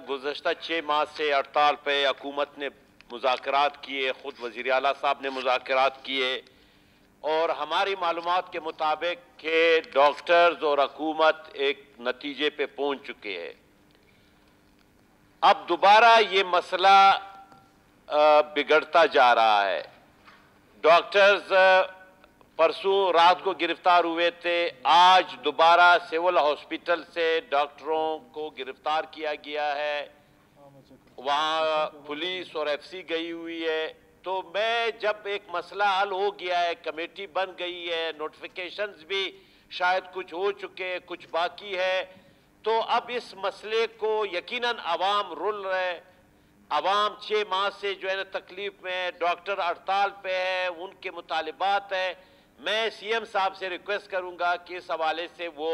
गुज़श्ता 6 माह से हड़ताल पे हुकूमत ने मुज़ाकरात किए, ख़ुद वज़ीर आला साहब ने मुज़ाकरात किए और हमारी मालूमात के मुताबिक कि डॉक्टर्स और हुकूमत एक नतीजे पे पहुंच चुके हैं। अब दोबारा ये मसला बिगड़ता जा रहा है। डॉक्टर्स परसों रात को गिरफ्तार हुए थे, आज दोबारा सिविल हॉस्पिटल से डॉक्टरों को गिरफ्तार किया गया है, वहाँ पुलिस और एफसी गई हुई है। तो मैं जब एक मसला हल हो गया है, कमेटी बन गई है, नोटिफिकेशंस भी शायद कुछ हो चुके हैं, कुछ बाकी है, तो अब इस मसले को यकीनन अवाम रुल रहे। अवाम 6 माह से जो है ना तकलीफ में है, डॉक्टर हड़ताल पे है, उनके मुतालिबात है। मैं सीएम साहब से रिक्वेस्ट करूंगा कि इस हवाले से वो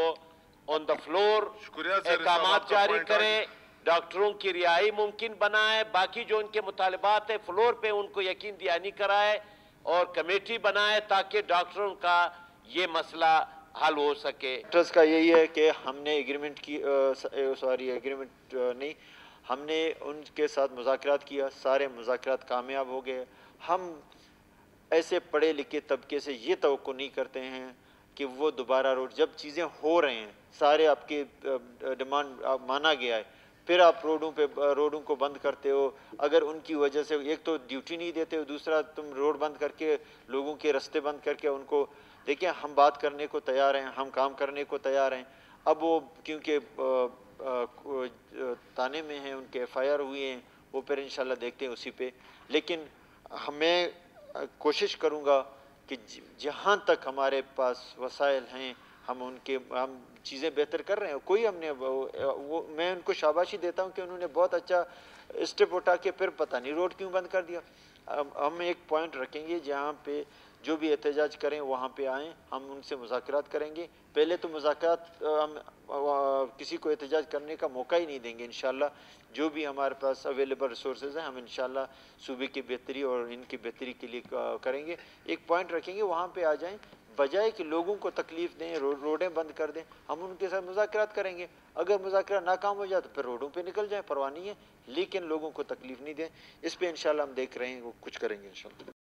ऑन द फ्लोर अहकामात जारी करें, डॉक्टरों की रिहाई मुमकिन बनाए, बाकी जो उनके मुतालिबात है फ्लोर पे उनको यकीन दहानी कराए और कमेटी बनाए ताकि डॉक्टरों का ये मसला हल हो सके। डॉक्टर्स का यही है कि हमने एग्रीमेंट की एग्रीमेंट नहीं, हमने उनके साथ मुज़ाकरात किया, सारे मुज़ाकरात कामयाब हो गए। हम ऐसे पढ़े लिखे तबके से ये तवक्को नहीं करते हैं कि वो दोबारा रोड, जब चीज़ें हो रहे हैं, सारे आपके डिमांड माना गया है, फिर आप रोडों को बंद करते हो। अगर उनकी वजह से एक तो ड्यूटी नहीं देते हो, दूसरा तुम रोड बंद करके लोगों के रास्ते बंद करके उनको, देखिए हम बात करने को तैयार हैं, हम काम करने को तैयार हैं। अब वो क्योंकि थाने में हैं, उनके एफआईआर हुए हैं, वो फिर इंशाल्लाह देखते हैं उसी पे। लेकिन हमें कोशिश करूँगा कि जहाँ तक हमारे पास वसाइल हैं हम चीज़ें बेहतर कर रहे हैं। कोई हमने वो मैं उनको शाबाशी देता हूँ कि उन्होंने बहुत अच्छा स्टेप उठा के फिर पता नहीं रोड क्यों बंद कर दिया। हम एक पॉइंट रखेंगे जहाँ पे जो भी एहतजाज करें वहाँ पे आएँ, हम उनसे मुज़ाकरात करेंगे। पहले तो मुज़ाकरात हम किसी को एहतजाज करने का मौका ही नहीं देंगे। इंशाल्लाह जो भी हमारे पास अवेलेबल रिसोर्सेज हैं हम इंशाल्लाह सूबे की बेहतरी और इनकी बेहतरी के लिए करेंगे। एक पॉइंट रखेंगे, वहाँ पे आ जाएं, बजाय कि लोगों को तकलीफ़ दें, रोडें बंद कर दें, हम उनके साथ मुज़ाकरात करेंगे। अगर मुज़ाकरा नाकाम हो जाए तो फिर रोडों पे निकल जाएं, परवाह नहीं है, लेकिन लोगों को तकलीफ़ नहीं दें। इस पे इंशाल्लाह हम देख रहे हैं, वो कुछ करेंगे इंशाल्लाह।